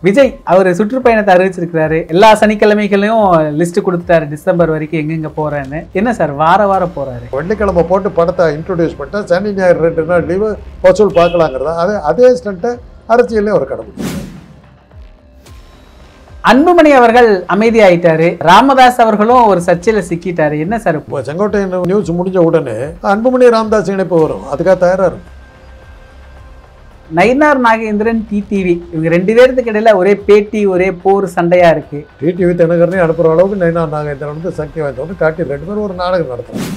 விஜய் அவர் சுற்றுப்பயணத்தை அறிவிச்சிருக்கிறாரு. எல்லா சனிக்கிழமைகளையும் லிஸ்ட் கொடுத்துட்டாரு டிசம்பர் வரைக்கும் எங்கெங்க போறேன்னு. என்ன சார் வாரம் போறாரு? வெள்ளிக்கிழமை போட்டு படத்தை இன்ட்ரோடியூஸ் பண்ணிட்டா சனி ஞாயிறு 2 நாள் லீவு வசூல் பார்க்கலாங்கிறதா அதே ஸ்டண்ட்டை அரசியலே ஒரு கடவுள். அன்புமணி அவர்கள் அமைதியாயிட்டாரு. ராமதாஸ் அவர்களும் ஒரு சர்ச்சையில சிக்கிட்டாரு. என்ன சார் இப்போ செங்கோட்டையன் நியூஸ் முடிஞ்ச உடனே அன்புமணி ராமதாஸ் இணைப்பு வரும், அதுக்காக தயாரா இருக்கும். நயினார் நாகேந்திரன் டிடிவி இவங்க 2 பேருக்கு இடையில ஒரே பேட்டி ஒரே போர் சண்டையா இருக்கு. டிடிவி தினகரனே அனுப்புற அளவுக்கு நயினார் நாகேந்திரன் வந்து சக்தி வாய்ந்தவங்க காட்டி 2 பேரும் ஒரு நாடகம் நடத்துறாங்க.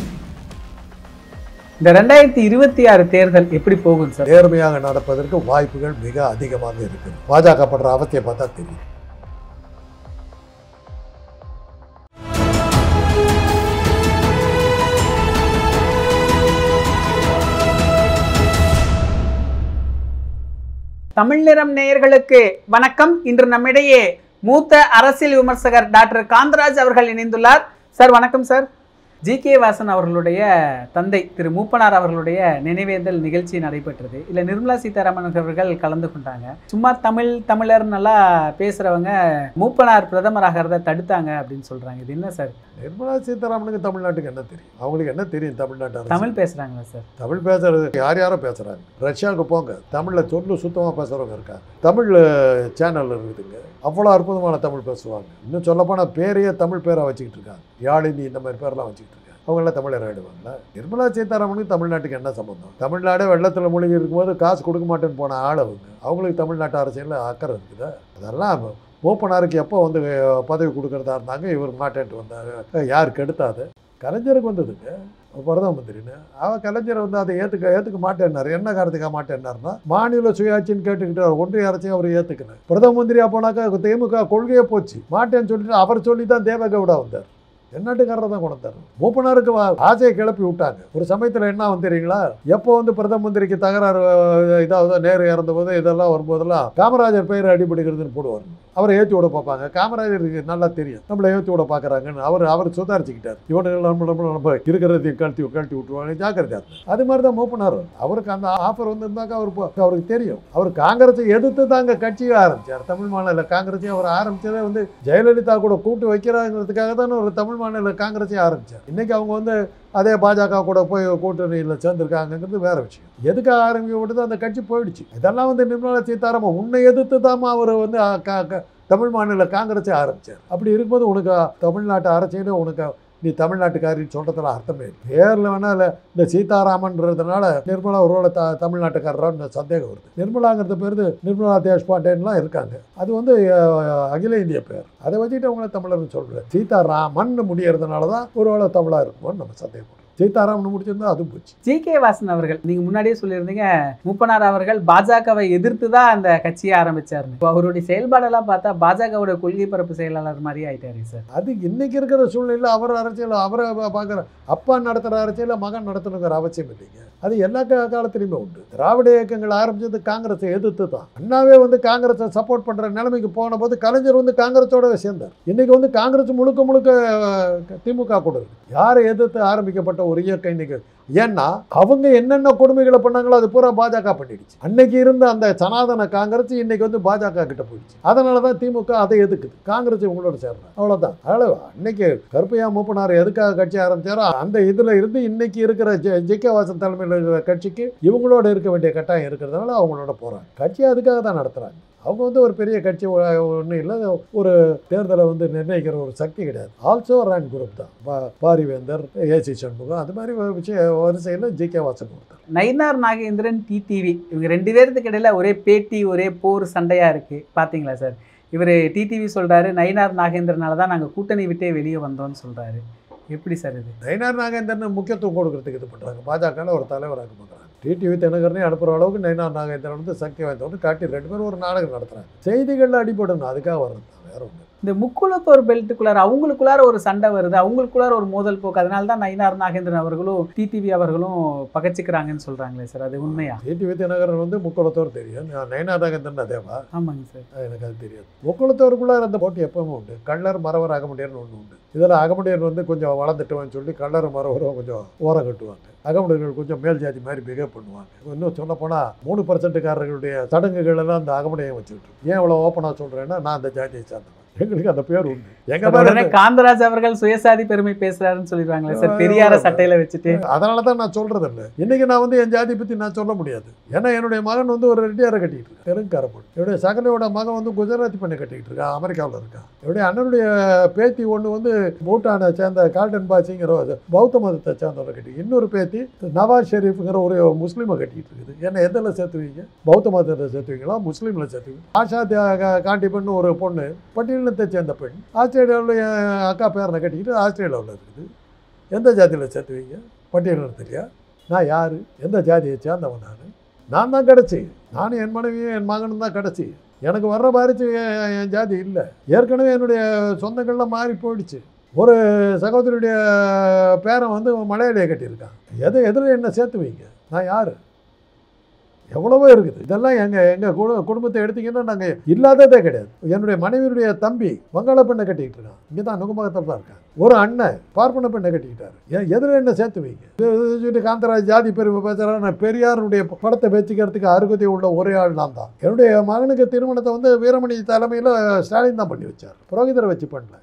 இந்த 2026 தேர்தல் எப்படி போகும் சார்? நேர்மையாக நடப்பதற்கு வாய்ப்புகள் மிக அதிகமாக இருக்கு. பாஜக படுற அவசிய பார்த்தா தெரியும். தமிழ் நிறம் நேயர்களுக்கு வணக்கம். இன்று நம்மிடையே மூத்த அரசியல் விமர்சகர் டாக்டர் காந்தராஜ் அவர்கள் இணைந்துள்ளார். சார் வணக்கம் சார். ஜி.கே. வாசன் அவர்களுடைய தந்தை திரு மூப்பனார் அவர்களுடைய நினைவேந்தல் நிகழ்ச்சி நடைபெற்றது. இல்லை நிர்மலா சீதாராமன் அவர்கள் கலந்து கொண்டாங்க. சும்மா தமிழர் நல்லா பேசுகிறவங்க மூப்பனார் பிரதமராகிறத தடுத்தாங்க அப்படின்னு சொல்கிறாங்க. இது என்ன சார்? நிர்மலா சீதாராமனுக்கு தமிழ்நாட்டுக்கு என்ன தெரியும்? அவங்களுக்கு என்ன தெரியும்? தமிழ்நாட்டு தமிழ் பேசுகிறாங்களா சார்? தமிழ் பேசுறது யாரோ பேசுகிறாங்க. ரஷ்யாவுக்கு போங்க, தமிழில் சொல்லு சுத்தமாக பேசுகிறவங்க இருக்காங்க. தமிழ் சேனல் இருக்குதுங்க, அவ்வளோ அற்புதமான தமிழ் பேசுவாங்க. இன்னும் சொல்லப்போனால் பேரையே தமிழ் பேராக வச்சுக்கிட்டு இருக்காங்க. யாழினி இந்த மாதிரி பேரெலாம் வச்சுக்கிட்டு இருக்காங்க. அவங்களாம் தமிழர் ஆகிடுவாங்களா? நிர்மலா சீதாராமனுக்கு தமிழ்நாட்டுக்கு என்ன சம்பந்தம்? தமிழ்நாடே வெள்ளத்தில் மூழ்கி இருக்கும்போது காசு கொடுக்க மாட்டேன்னு போன ஆள் அவங்களுக்கு தமிழ்நாட்டு அரசியலில் அக்கறை இருக்குதா? அதெல்லாம் மூப்பனாருக்கு எப்போ வந்து பதவி கொடுக்குறதா இருந்தாங்க, இவர் மாட்டேன்ட்டு வந்தாங்க. யாருக்கு எடுத்தாது? கலைஞருக்கு வந்ததுங்க பிரதம மந்திரின்னு. கலைஞர் வந்து அதை ஏற்றுக்க மாட்டேன்னாரு. என்ன காரணத்துக்காக மாட்டேன்னாருன்னா, மாநில சுயாட்சின்னு கேட்டுக்கிட்டார். ஒன்றிய அரசையும் அவர் ஏற்றுக்கணும். பிரதம மந்திரியாக போனாக்கா திமுக கொள்கையே போச்சு. மாட்டேன்னு சொல்லிட்டு அவர் சொல்லி தான் தேவகவுடா வந்தார். தென்னாட்டுக்காரர் தான் கொண்டாரு. மூப்பனாருக்கு ஆசையை கிளப்பி விட்டாங்க. ஒரு சமயத்தில் என்ன வந்து தெரியுங்களா, எப்போ வந்து பிரதம மந்திரிக்கு தகராறு இதாவது நேரு இறந்த போது இதெல்லாம் வரும்போதெல்லாம் காமராஜர் பெயர் அடிபடுகிறதுன்னு போடுவார். அவரை ஏற்றி விட பார்ப்பாங்க. காமராஜருக்கு நல்லா தெரியும் நம்மளை ஏற்றி விட பார்க்குறாங்கன்னு. அவர் சுதாரிச்சுக்கிட்டார். இவனுக்கு நம்ம இருக்கிறதையும் கழட்டி விட்டுருவாங்க, ஜாக்கிரதையா. அது மாதிரி தான் மூப்பனார். அவருக்கு அந்த ஆஃபர் வந்துருந்தாக்கா அவருக்கு தெரியும். அவர் காங்கிரஸை எதிர்த்து தாங்க கட்சியை ஆரம்பிச்சார். தமிழ் மாநில காங்கிரஸையும் அவர் ஆரம்பிச்சதே வந்து ஜெயலலிதா கூட கூட்டு வைக்கிறாங்கிறதுக்காக தானே ஒரு தமிழ் மாநில காங்கிரஸையும் ஆரம்பிச்சார். இன்னைக்கு அவங்க வந்து அதே பாஜக கூட போய் கூட்டணியில் சேர்ந்துருக்காங்கிறது வேற விஷயம். எதுக்காக ஆரம்பிக்கப்பட்டது அந்த கட்சி போயிடுச்சு. இதெல்லாம் வந்து நிர்மலா சீதாராமன் உன்னை எதிர்த்து தான் அவர் வந்து தமிழ் மாநில காங்கிரஸை ஆரம்பித்தார். அப்படி இருக்கும்போது உனக்கு தமிழ்நாட்டு அரசியலும் உனக்கு நீ தமிழ்நாட்டுக்காரின்னு சொல்கிறதுல அர்த்தமே இல்லை. பேரில் வேணால் இல்லை இந்த சீதாராமன்றதுனால நிர்மலா ஒருவேளை தமிழ்நாட்டுக்காரரான்னு சந்தேகம் வருது. நிர்மலாங்கிறது பேர் நிர்மலா தேஷ்பாண்டேன்லாம் இருக்காங்க. அது வந்து அகில இந்திய பேர். அதை வச்சுக்கிட்டு அவங்கள தமிழர்னு சொல்கிறேன். சீதாராமன் முடியறதுனால தான் ஒருவேளை தமிழாக இருக்குமோன்னு நம்ம சந்தேகப்படுறோம். சீதாராமன் முடிச்சிருந்தா அது போச்சு. ஜி.கே. வாசன் அவர்கள் நீங்க முன்னாடியே சொல்லியிருந்தீங்க, மூப்பனார் அவர்கள் பாஜகவை எதிர்த்து தான் அந்த கட்சியை ஆரம்பிச்சாரு. அவருடைய செயல்பாடெல்லாம் பார்த்தா பாஜகவோட கொள்கை பரப்பு செயலாளர் மாதிரி ஆயிட்டாரு சார். அது இன்னைக்கு இருக்கிற சூழ்நிலையில் அவர் அரசியல் அவரை பார்க்குற அப்பா நடத்துகிற அரசியலில் மகன் நடத்தணுங்கிற அவசியம் இல்லைங்க. அது எல்லா காலத்திலையுமே உண்டு. திராவிட இயக்கங்கள் ஆரம்பிச்சது காங்கிரஸை எதிர்த்து தான். அண்ணாவே வந்து காங்கிரஸை சப்போர்ட் பண்ணுற நிலைமைக்கு போன போது கலைஞர் வந்து காங்கிரஸோட சேர்ந்தார். இன்னைக்கு வந்து காங்கிரஸ் முழுக்க திமுக கூட இருக்கு. யாரை எதிர்த்து ஆரம்பிக்கப்பட்ட ஒரு இயக்கம் இன்னைக்கு? ஏன்னா அவங்க என்னென்ன கொடுமைகளை பண்ணாங்களோ அது பூரா பாஜக பண்ணிடுச்சு. அன்னைக்கு இருந்த அந்த சனாதன காங்கிரஸ் இன்னைக்கு வந்து பாஜக கிட்ட போயிடுச்சு. அதனால தான் திமுக அதை எதுக்குது, காங்கிரஸ் இவங்களோட சேர்றாங்க. அவ்வளோதான். அதனால அன்னைக்கு கருப்பையா மூப்பனார் எதுக்காக கட்சி ஆரம்பிச்சாரோ அந்த இதுல இருந்து இன்னைக்கு இருக்கிற ஜி.கே. வாசன் தலைமையில் இருக்கிற கட்சிக்கு இவங்களோட இருக்க வேண்டிய கட்டாயம் இருக்கிறதுனால அவங்களோட போறாங்க. கட்சியை அதுக்காக தான் நடத்துறாங்க. அவங்க வந்து ஒரு பெரிய கட்சி ஒன்றும் இல்லை, ஒரு தேர்தலை வந்து நிர்ணயிக்கிற ஒரு சக்தி கிடையாது. ஆல்சோ ரன் குரூப் தான். பாரிவேந்தர், ஏசி சண்முகம், அது மாதிரி வரிசையில் ஜி.கே. வாசன் கொடுத்தார். நயினார் நாகேந்திரன் டிடிவி இவங்க 2 பேருக்கு இடையில ஒரே பேட்டி ஒரே போர் சண்டையா இருக்கு. பாத்தீங்களா சார்? இவர் டிடிவி சொல்றாரு நயினார் நாகேந்திரனால தான் நாங்கள் கூட்டணி விட்டே வெளியே வந்தோம்னு சொல்றாரு. எப்படி சார் இது? நயினார் நாகேந்திரன் முக்கியத்துவம் கொடுக்கறதுக்கு இது பண்ணுறாங்க. பாஜக ஒரு தலைவராக பண்ணுறாங்க. டிடிவி தினகரனே அனுப்புகிற அளவுக்கு நயினார் நாகேந்திரன் வந்து சக்தி வாய்ந்தவன்னு காட்டி 2 பேரும் ஒரு நாடகம் நடத்துகிறாங்க. செய்திகளில் அடிபடணும், அதுக்காக வர்றது தான், வேற ஒன்று. இந்த முக்குளத்தோர் பெல்ட்டுக்குள்ளார அவங்களுக்குள்ளார ஒரு சண்டை வருது, அவங்களுக்குள்ளார ஒரு மோதல் போக்கு. அதனால தான் நயினார் நாகேந்திரன் அவர்களும் டிடிவி அவர்களும் பகச்சிக்கிறாங்கன்னு சொல்றாங்களே சார், அது உண்மையா? டிடிவி தினகரன் வந்து முக்குளத்தோர் தெரியும், நயினார் நாகேந்திரன் அதேவா? ஆமாங்க சார். எனக்கு அது தெரியாது. முக்குளத்தோருக்குள்ளார அந்த போட்டி எப்பவுமே உண்டு. கள்ளர் மறவர் அகமுடையர்னு ஒன்று உண்டு. இதில் அகமுடையர் வந்து கொஞ்சம் வளர்ந்துட்டுவான்னு சொல்லி கள்ளர் மறவரும் கொஞ்சம் ஓரம் கட்டுவாங்க. அகமுடைகள் கொஞ்சம் மேல் ஜாதி மாதிரி பிஹேவ் பண்ணுவாங்க. இன்னும் சொல்லப்போனால் 3%காரர்களுடைய சடங்குகள் எல்லாம் அந்த அகமுடையம் வச்சுக்கிட்டு. ஏன் இவ்வளோ ஓப்பனாக சொல்கிறேன்னா, நான் அந்த ஜாதியை சார்ந்தவன், எங்களுக்கு அந்த பேர் உண்டு. உடனே காந்தராஜ் அவர்கள் சுயசாதி பெருமை பேசுறாருன்னு சொல்லிடுவாங்களே சார், பெரியார சட்டையில வச்சுட்டு. அதனால தான் நான் சொல்றது இல்லை. இன்னைக்கு நான் வந்து என் ஜாதி பற்றி நான் சொல்ல முடியாது. ஏன்னா என்னுடைய மகன் வந்து ஒரு ரெட்டியாரை கட்டிக்கிட்டு இருக்கான், தெலுங்குக்கார பொண்ணு. என்னுடைய சகலையோட மகன் வந்து குஜராத்தி பண்ணி கட்டிக்கிட்டு இருக்கான், அமெரிக்காவில் இருக்கான். என்னுடைய அண்ணனுடைய பேத்தி ஒன்று வந்து பூட்டானை சேர்ந்த கால்டன் பாசிங்கிற பௌத்த மதத்தை சேர்ந்தவரை கட்டி, இன்னொரு பேத்தி நவாஸ் ஷெரீஃப்ங்கிற ஒரு முஸ்லீமை கட்டிக்கிட்டு இருக்குது. என்ன எதில் சேர்த்துவீங்க? பௌத்த மதத்தை சேர்த்துவீங்களா, முஸ்லீமில் சேர்த்துவீங்க? ஆஷா காண்டிபன்னு ஒரு பொண்ணு பட்டியலத்தை சேர்ந்த பெண், ஆஸ்திரேலியாவுடைய அக்கா பேரனை கட்டிக்கிட்டு ஆஸ்திரேலியாவில் இருக்குது. எந்த ஜாதியில் சேர்த்துவீங்க? பட்டியலினத்திலையா? நான் யார்? எந்த ஜாதியை சேர்ந்தவன்? நான் தான் கிடச்சி, நானும் என் மனைவியும் என் மகனும் தான் கிடச்சி. எனக்கு வர்ற பாரிச்சு என் ஜாதி இல்லை. ஏற்கனவே என்னுடைய சொந்தங்கள்லாம் மாறி போயிடுச்சு. ஒரு சகோதரியுடைய பேரன் வந்து மலையாளியை கட்டியிருக்கான். எதில் என்ன சேர்த்துவீங்க? நான் யார்? எவ்வளவோ இருக்குது. இதெல்லாம் எங்கள் குடும்பத்தை எடுத்திங்கன்னா நாங்கள் இல்லாததே கிடையாது. என்னுடைய மனைவியுடைய தம்பி வங்காள பெண்ணை கட்டிக்கிட்டு இருக்கான், இங்கே தான் நுகம்பகத்தில் தான் இருக்காங்க. ஒரு அண்ணன் பார்ப்பன பெண்ணை கட்டிக்கிட்டாரு. எதில் என்ன சேர்த்துவீங்க? சொல்லிட்டு காந்தராஜ் ஜாதி பெருமை பேசுகிறார். நான் பெரியாருடைய படத்தை வச்சுக்கிறதுக்கு அருகதை உள்ள ஒரே ஆள் நான் தான். என்னுடைய மகனுக்கு திருமணத்தை வந்து வீரமணி தலைமையில் ஸ்டாலின் தான் பண்ணி வச்சார், புரோகிதரை வச்சு பண்ணல.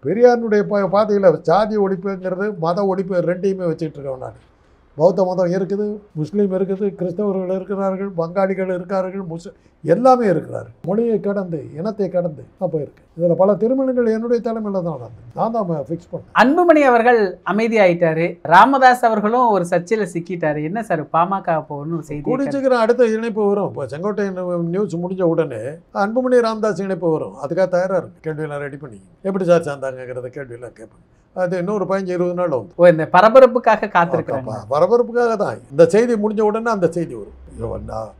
பெரியாருடைய பாதையில் ஜாதி ஒழிப்புங்கிறது மத ஒழிப்பு ரெண்டையுமே வச்சுக்கிட்டு இருக்கேன் நான். பௌத்த மதம் இருக்குது, முஸ்லீம் இருக்குது, கிறிஸ்தவர்கள் இருக்கிறார்கள், பங்காளிகள் இருக்கிறார்கள், எல்லாமே இருக்கிறார்கள். மொழியை கடந்து இனத்தை கடந்து நான் போயிருக்கேன். இதில் பல திருமணங்கள் என்னுடைய தலைமையில் தான் நடந்தது. நான் தான் ஃபிக்ஸ் பண்ணேன். அன்புமணி அவர்கள் அமைதியாயிட்டாரு, ராமதாஸ் அவர்களும் ஒரு சர்ச்சையில் சிக்கிட்டாரு. என்ன சார் பாமக போகணும் செய்தி? கூடிச்சுக்கிற அடுத்த இணைப்பு வரும். இப்போ செங்கோட்டையன் நியூஸ் முடிஞ்ச உடனே அன்புமணி ராமதாஸ் இணைப்பு வரும். அதுக்காக தயாராக இருக்கு. கேள்வியெல்லாம் ரெடி பண்ணி எப்படி சார் சேர்ந்தாங்கிறத கேள்வியெல்லாம் கேட்பேன். அது இன்னொரு 15-20 நாள் வந்து. ஓ, இந்த பரபரப்புக்காக காத்திருக்காங்க. பரபரப்புக்காக தான். இந்த செய்தி முடிஞ்ச உடனே அந்த செய்தி வரும்.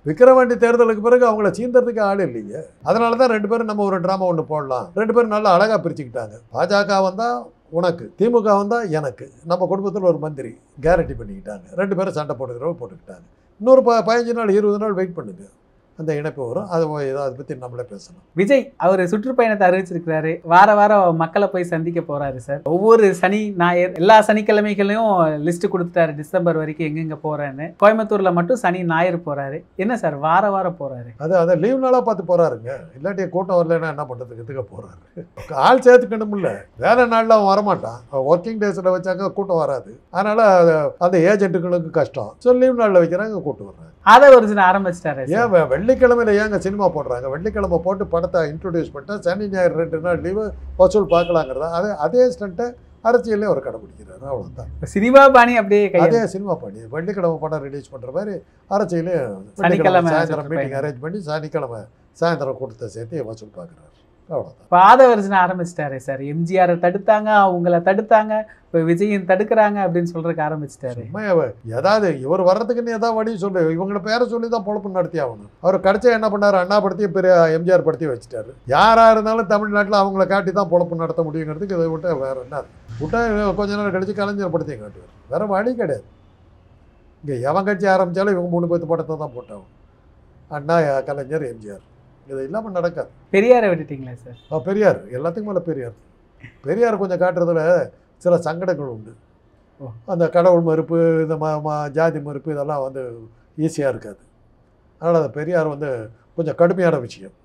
விக்கிரவாண்டி தேர்தலுக்கு பிறகு அவங்கள சீந்தறதுக்கு ஆள் இல்லைங்க. அதனால தான் 2 பேரும் நம்ம ஒரு ட்ராமா ஒன்று போடலாம். 2 பேரும் நல்லா அழகாக பிரிச்சுக்கிட்டாங்க. பாஜக வந்தால் உனக்கு, திமுக வந்தால் எனக்கு. நம்ம குடும்பத்தில் ஒரு மந்திரி கேரண்டி பண்ணிக்கிட்டாங்க. 2 பேரும் சண்டை போட்டுக்கிட்டாங்க. இன்னொரு 15 நாள் 20 நாள் வெயிட் பண்ணுங்க, அந்த இணைப்பு வரும். அதை பற்றி நம்மளே பேசலாம். விஜய் அவர் சுற்றுப்பயணத்தை அறிவிச்சிருக்கிறாரு. வாரம் மக்களை போய் சந்திக்க போறாரு சார். ஒவ்வொரு சனி ஞாயிறு எல்லா சனிக்கிழமைகளையும் லிஸ்ட் கொடுத்துட்டாரு, டிசம்பர் வரைக்கும் எங்கெங்க போறேன்னு. கோயம்புத்தூர்ல மட்டும் சனி ஞாயிறு போறாரு. என்ன சார் வாரம் போறாரு? அதை லீவ் நாளாக பார்த்து போறாருங்க. இல்லாட்டி கூட்டம் வரலன்னா என்ன பண்ணுறதுக்கு? இதுக்கு போறாரு. ஆள் சேர்த்துக்கணும்ல. வேலை நாளில் அவன் வரமாட்டான். ஒர்க்கிங் டேஸில் வச்சாக்க கூட்டம் வராது. அதனால அந்த ஏஜென்ட்டுகளுக்கு கஷ்டம். ஸோ லீவ் நாளில் வைக்கிறாங்க, கூட்டம் வர்றாங்க. அதை ஒரு சில ஆரம்பிச்சிட்டாரு. ஏன் வெள்ளிக்கிழமையில ஏங்க சினிமா போடுறாங்க? வெள்ளிக்கிழமை போட்டு படத்தை இன்ட்ரோடியூஸ் பண்ணிட்டா சனி ஞாயிறு 2 நாள் லீவு வசூல் பார்க்கலாங்கிறதா. அதே ஸ்டண்ட்டை அரசியலே அவர் கடைபிடிக்கிறாரு. அவ்வளோதான். சினிமா பாணி அப்படியே அதே சினிமா பாணி. வெள்ளிக்கிழமை படம் ரிலீஸ் பண்ணுற மாதிரி அரசியலே சனிக்கிழமை சாயந்தரம் மீட்டிங் அரேஞ்ச் பண்ணி சனிக்கிழமை சாயந்தரம் கூட்டத்தை சேர்த்து வசூல் பார்க்குறாரு. அவ்வளோதான். பாத வருஷனை ஆரம்பிச்சிட்டாரு சார். எம்ஜிஆர் தடுத்தாங்க, அவங்கள தடுத்தாங்க, இப்போ விஜயின் தடுக்கிறாங்க அப்படின்னு சொல்றதுக்கு ஆரம்பிச்சிட்டாரு. ஏதாவது இவர் வர்றதுக்குன்னு ஏதாவது வழி சொல்லு. இவங்களை பேரை சொல்லி தான் பொழப்பு நடத்தி ஆகணும். அவர் கடைசியா என்ன பண்ணார்? அண்ணா படுத்தி பெரிய எம்ஜிஆர் படுத்தி வச்சுட்டாரு. யாராக இருந்தாலும் தமிழ்நாட்டில் அவங்கள காட்டி தான் பொழப்பு நடத்த முடியுங்கிறதுக்கு இதை விட்டு வேற என்ன விட்டா கொஞ்ச நேரம் கழிச்சு கலைஞர் படுத்தி காட்டுவார். வேற வழி கிடையாது. இங்கே எவன் கட்சி ஆரம்பித்தாலும் இவங்க 3 பேர்த்து படத்தை தான் போட்டாங்க. அண்ணா, கலைஞர், எம்ஜிஆர். இது இல்லாமல் நடக்காது. பெரியாரை விட்டுட்டீங்களா சார்? பெரியார் எல்லாத்துக்கும் மேலே பெரியார் கொஞ்சம் காட்டுறதுல சில சங்கடங்கள் உண்டு. அந்த கடவுள் மறுப்பு, இந்த ஜாதி மறுப்பு இதெல்லாம் வந்து ஈஸியாக இருக்காது. அதனால் அந்த பெரியார் வந்து கொஞ்சம் கடுமையான விஷயம்,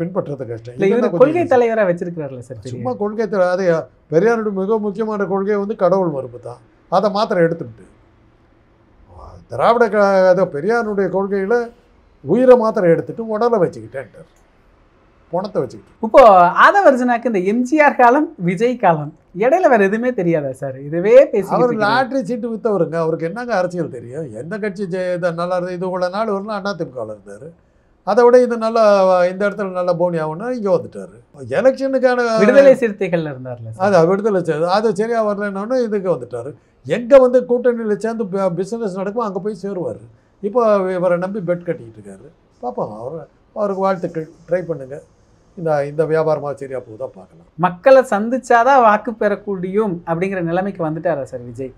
பின்பற்றுறது கஷ்டம். கொள்கை தலைவராக வச்சிருக்கிறார்ல சார். சும்மா கொள்கை அது பெரியாருடைய மிக முக்கியமான கொள்கை வந்து கடவுள் மறுப்பு தான். அதை மாத்திரம் எடுத்துக்கிட்டு திராவிட பெரியாருடைய கொள்கையில் உயிரை மாத்திரம் எடுத்துட்டு உடலை வச்சுக்கிட்டேன்ட்டார், பணத்தை வச்சுக்கிட்டு. இப்போ ஆதவர்ஜனாக்கு இந்த எம்ஜிஆர் காலம், விஜய் காலம் இடையில வேற எதுவுமே தெரியாதா சார்? இதுவே பேசி அவர் லாட்ரி சீட்டு விற்றவருங்க. அவருக்கு என்னங்க அரசியல் தெரியும்? எந்த கட்சி நல்லா இருந்தது? இது உள்ள நாள் வரலாம் அதிமுகவில் இருந்தார். அதை விட இது நல்லா இந்த இடத்துல நல்லா போனி ஆகும்னா இங்கே வந்துட்டார். எலெக்ஷனுக்கான விடுதலை சிறுத்தைகள் இருந்தார்ல, அது விடுதலை அது சரியாக வரலன்னு இதுக்கு வந்துட்டார். எங்கே வந்து கூட்டணியில் சேர்ந்து பிஸ்னஸ் நடக்கும் அங்கே போய் சேருவார். இப்போ இவரை நம்பி பெட் கட்டிக்கிட்டு இருக்காரு. பார்ப்போம். அவருக்கு வாழ்த்துக்கள். ட்ரை பண்ணுங்கள். இந்த வியாபாரமாக சரியாக போகுதா பார்க்கலாம். மக்களை சந்திச்சாதான் வாக்கு பெறக்கூடியும் அப்படிங்கிற நிலைமைக்கு வந்துட்டாரா சார் விஜய்?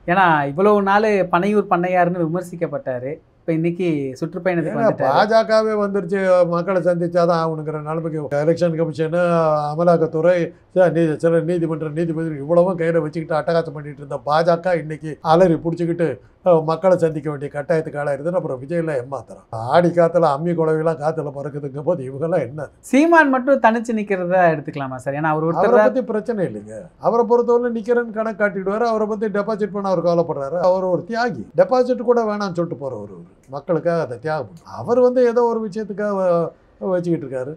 ஏன்னா இவ்வளவு நாள் பனையூர் பண்ணையாருன்னு விமர்சிக்கப்பட்டார். இப்போ இன்னைக்கு சுற்றுப்பயணத்துக்கு வந்துட்டாரு. பாஜகவே வந்துருச்சு, மக்களை சந்திச்சாதான் ஆகணுங்கிற நிலைமைக்கு எலெக்ஷன் கமிஷனு, அமலாக்கத்துறை, சில நீதிபதி இவ்வளவும் கையில் வச்சுக்கிட்டு அட்டகாசம் பண்ணிட்டு இருந்த பாஜக இன்னைக்கு அலறி பிடிச்சிக்கிட்டு மக்களை சந்திக்க வேண்டிய கட்டாயத்துக்கு ஆளாயிருதுன்னு அப்புறம் விஜயெல்லாம் ஏமாத்துறான். ஆடி காத்துல அம்மி குழவையெல்லாம் காத்துல பறக்குதுங்க போது இவங்கெல்லாம் என்ன? சீமான் மட்டும் தனிச்சு நிக்கிறதா எடுத்துக்கலாமா சார்? ஏன்னா அவர் அவரை ஒருத்தர் பத்தி பிரச்சனை இல்லைங்க. அவரை பொறுத்தவரை நிக்கிறேன்னு கணக்கு காட்டிடுவாரு. அவரை பத்தி டெபாசிட் பண்ண அவர் கவலைப்படுறாரு. அவர் ஒரு தியாகி. டெபாசிட் கூட வேணாம்னு சொல்லிட்டு போறவர் மக்களுக்காக அதை தியாகம். அவர் ஏதோ ஒரு விஷயத்துக்காக வச்சுக்கிட்டு இருக்காரு.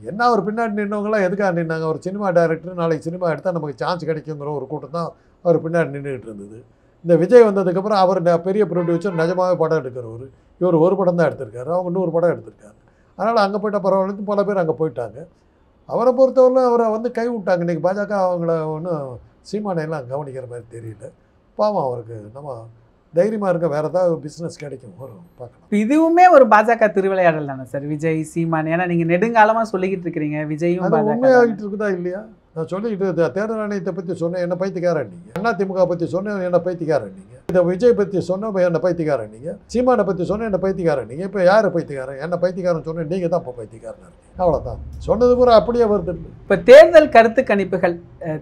என்ன அவர் பின்னாடி நின்றவங்களாம் எதுக்காக நின்னாங்க? ஒரு சினிமா டைரக்டர் நாளைக்கு சினிமா எடுத்தால் நமக்கு சான்ஸ் கிடைக்குங்கிற ஒரு கூட்டம் தான் அவர் பின்னாடி நின்றுக்கிட்டு இருந்தது. இந்த விஜய் வந்ததுக்கப்புறம் அவர் பெரிய ப்ரொடியூசர், நிஜமாகவே படம் எடுக்கிறவர். இவர் ஒரு படம் தான் எடுத்திருக்காரு, அவங்க 100 படம் எடுத்திருக்காரு. அதனால் அங்கே போயிட்ட பரவாயில்ல, பல பேர் அங்கே போயிட்டாங்க. அவரை பொறுத்தவரை அவரை கை விட்டாங்க. இன்றைக்கி பாஜக அவங்கள ஒன்றும் சீமானையெல்லாம் கவனிக்கிற மாதிரி தெரியல. பாவம் அவருக்கு. நம்ம தைரியமாக இருக்க, வேறு ஏதாவது பிஸ்னஸ் கிடைக்கும் வரும் பார்க்கலாம். இதுவுமே ஒரு பாஜக திருவிளையாடல் தானே சார், விஜய் சீமான்? ஏன்னா நீங்கள் நெடுங்காலமாக சொல்லிக்கிட்டு இருக்கிறீங்க விஜயும் உண்மையாகிட்டு இருக்குதா இல்லையா? நான் சொல்லிக்கிட்டு தேர்தல் ஆணையத்தை பற்றி சொன்னேன், என்ன பைத்தியக்காரன் நீங்கள். அதிமுக பற்றி சொன்னேன், என்ன பைத்தியக்காரன் நீங்கள். இந்த விஜய் பற்றி சொன்ன என்ன பைத்தியக்காரன் நீங்கள். சீமானை பற்றி சொன்ன என்ன பைத்தியக்காரன் நீங்கள். இப்போ யார் பைத்தியக்காரன்? என்ன பைத்தியக்காரன் சொன்னேன், நீங்கள் தான் இப்போ பைத்தியக்காரன் இருக்கீங்க. அவ்வளோதான். சொன்னது பூரா அப்படியே வருது. இப்போ தேர்தல் கருத்து கணிப்புகள்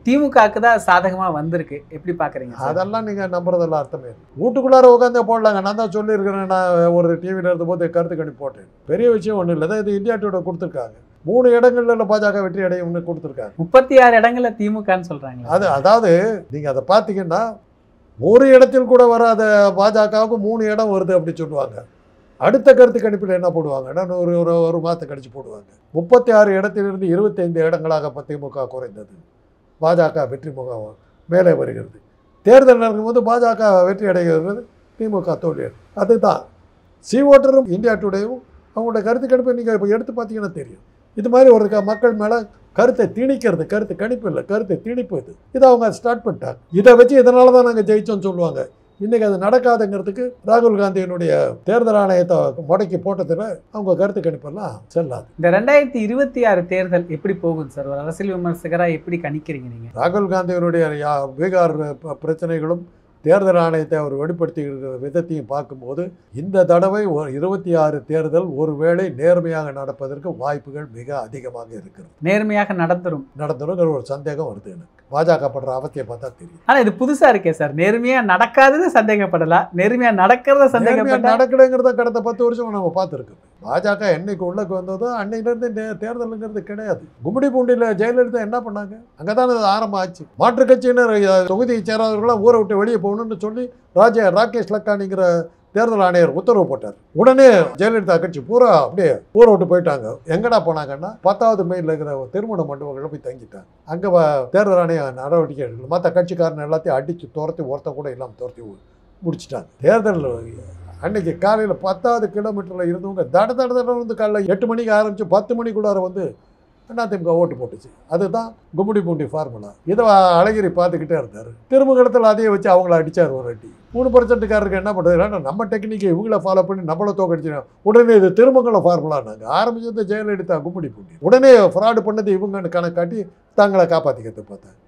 திமுகவுக்கு தான் சாதகமாக வந்திருக்கு, எப்படி பார்க்குறீங்க? அதெல்லாம் நீங்கள் நம்புறதெல்லாம் அர்த்தமே இல்லை. வீட்டுக்குள்ளார உட்காந்து போடலாங்க. நான் தான் சொல்லியிருக்கிறேன், நான் ஒரு டிவியில் இருந்தபோது கருத்து கணிப்பு போட்டேன். பெரிய விஷயம் ஒன்றும் இல்லை. இது இந்தியா டுடே கொடுத்துருக்காங்க. 3 இடங்கள்ல பாஜக வெற்றி அடையும்னு கொடுத்துருக்காங்க. 36 இடங்கள்ல திமுகன்னு சொல்றாங்க. அதாவது நீங்கள் அதை பார்த்தீங்கன்னா ஒரு இடத்தில் கூட வராத பாஜகவுக்கு 3 இடம் வருது அப்படி சொல்லுவாங்க. அடுத்த கருத்து கணிப்பில் என்ன போடுவாங்கன்னா ஒரு மாதத்தை கழிச்சு போடுவாங்க. 36 இடத்திலிருந்து 25 இடங்களாக திமுக குறைந்தது. பாஜக வெற்றி முகம் மேலே வருகிறது. தேர்தல் நடக்கும்போது பாஜக வெற்றி அடைகிறது, திமுக தோல்வி. அதுதான் ஓட்டரும் இந்தியா டுடேவும் அவங்களோட கருத்து கணிப்பை நீங்கள் இப்போ எடுத்து பார்த்தீங்கன்னா தெரியும். இது மாதிரி ஒரு மக்கள் மேலே கருத்தை திணிக்கிறது, கருத்து கணிப்பு இல்லை, கருத்தை திணிப்பு. இதை அவங்க ஸ்டார்ட் பண்ணிட்டாங்க. இதை வச்சு இதனால தான் நாங்கள் ஜெயிச்சோன்னு சொல்லுவாங்க. இன்றைக்கி அது நடக்காதுங்கிறதுக்கு ராகுல் காந்தியினுடைய தேர்தல் ஆணையத்தை முடக்கி போட்டதில் அவங்க கருத்து கணிப்பெல்லாம் செல்லாது. இந்த 2026 தேர்தல் எப்படி போகும் சார்? ஒரு அரசியல் விமர்சகராக எப்படி கணிக்கிறீங்க நீங்கள்? ராகுல் காந்தியினுடைய பீகார் பிரச்சனைகளும் தேர்தல் ஆணையத்தை அவர் வெளிப்படுத்தியிருக்கிற விதத்தையும் பார்க்கும்போது இந்த தடவை 26 தேர்தல் ஒருவேளை நேர்மையாக நடப்பதற்கு வாய்ப்புகள் மிக அதிகமாக இருக்கிறது. நேர்மையாக நடந்துருங்கிற ஒரு சந்தேகம் வருது எனக்கு. பாஜக படுற அவத்தையை பார்த்தா தெரியும். ஆனால் இது புதுசாக இருக்கே சார். நேர்மையாக நடக்காதது சந்தேகப்படலாம், நேர்மையாக நடக்கிறத சந்தேகப்பட நடக்கலைங்கிறத கடந்த 10 வருஷம் நம்ம பார்த்துருக்கோம். பாஜக என்னைக்கு உள்ளக்கு வந்ததோ அன்னையிலேருந்து தேர்தலுங்கிறது கிடையாது. கும்மிடி பூண்டியில் ஜெயலலிதா என்ன பண்ணாங்க? அங்கே தான் அது ஆரம்பம் ஆச்சு. மாற்றுக் கட்சியினர் தொகுதியை சேராதவர்களாம் ஊரை விட்டு வெளியே போகணும்னு சொல்லி ராகேஷ் லக்கானிங்கிற தேர்தல் ஆணையர் உத்தரவு போட்டார். உடனே ஜெயலலிதா கட்சி பூரா அப்படியே ஊரை விட்டு போயிட்டாங்க. எங்கடா போனாங்கன்னா 10வது மைலில் இருக்கிற திருமண மண்டபங்களில் போய் தங்கிட்டாங்க. அங்கே தேர்தல் ஆணைய நடவடிக்கை எடுக்கல. மற்ற கட்சிக்காரன் எல்லாத்தையும் அடித்து துரத்தி ஒருத்த கூட இல்லாமல் துரத்தி முடிச்சிட்டாங்க. தேர்தல் அன்னைக்கு காலையில் 10வது கிலோமீட்டரில் இருந்தவங்க தட வந்து காலையில் 8 மணிக்கு ஆரம்பித்து 10 மணிக்குள்ளார வந்து அதிமுக ஓட்டு போட்டுச்சு. அதுதான் கும்மிடி பூண்டி ஃபார்முலா. இதை அழகிரி பார்த்துக்கிட்டே இருந்தார். திருமங்கலத்தில் அதையே வச்சு அவங்கள அடித்தார் ஒரு அடி. 3%காரருக்கு என்ன பண்ணுறது? நம்ம டெக்னிக்கை இவங்கள ஃபாலோ பண்ணி நம்மளை தோக்கடிச்சு உடனே இது திருமங்கலம் ஃபார்முலான்னாங்க. ஆரம்பிச்சது ஜெயலலிதா கும்மிடி பூண்டி. உடனே ஃப்ராடு பண்ணது இவங்கன்னு கணக்கு காட்டி தங்களை காப்பாற்றிக்கிறது பார்த்தாங்க.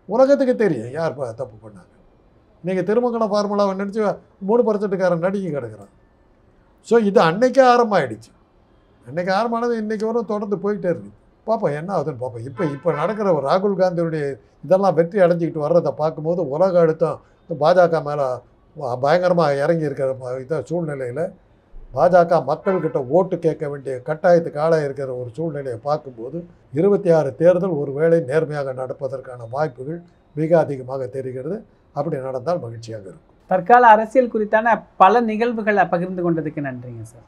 உலகத்துக்கு தெரியும் யார் தப்பு பண்ணாங்க. நீங்கள் திருமங்கலம் ஃபார்முலாவை நினச்சி 3%காரன் நடிகை கிடக்கிறான். ஸோ இது அன்னைக்கே ஆரம்பமாகிடுச்சு. அன்னைக்கு ஆரம்பமானது இன்றைக்கி வரும் தொடர்ந்து போயிட்டே இருக்குது. பார்ப்போம் என்ன ஆகுதுன்னு பார்ப்போம். இப்போ நடக்கிற ராகுல் காந்தியுடைய இதெல்லாம் வெற்றி அடைஞ்சிக்கிட்டு வர்றதை பார்க்கும்போது உலக அழுத்தம் பாஜக மேலே பயங்கரமாக இறங்கி இருக்கிற இத சூழ்நிலையில் பாஜக மக்கள்கிட்ட ஓட்டு கேட்க வேண்டிய கட்டாயத்துக்கு ஆளாக இருக்கிற ஒரு சூழ்நிலையை பார்க்கும்போது 26 தேர்தல் ஒருவேளை நேர்மையாக நடப்பதற்கான வாய்ப்புகள் மிக அதிகமாக தெரிகிறது. அப்படி நடந்தால் மகிழ்ச்சியாக இருக்கும். தற்கால அரசியல் குறித்தான பல நிகழ்வுகளை பகிர்ந்து கொண்டதுக்கு நன்றிங்க சார்.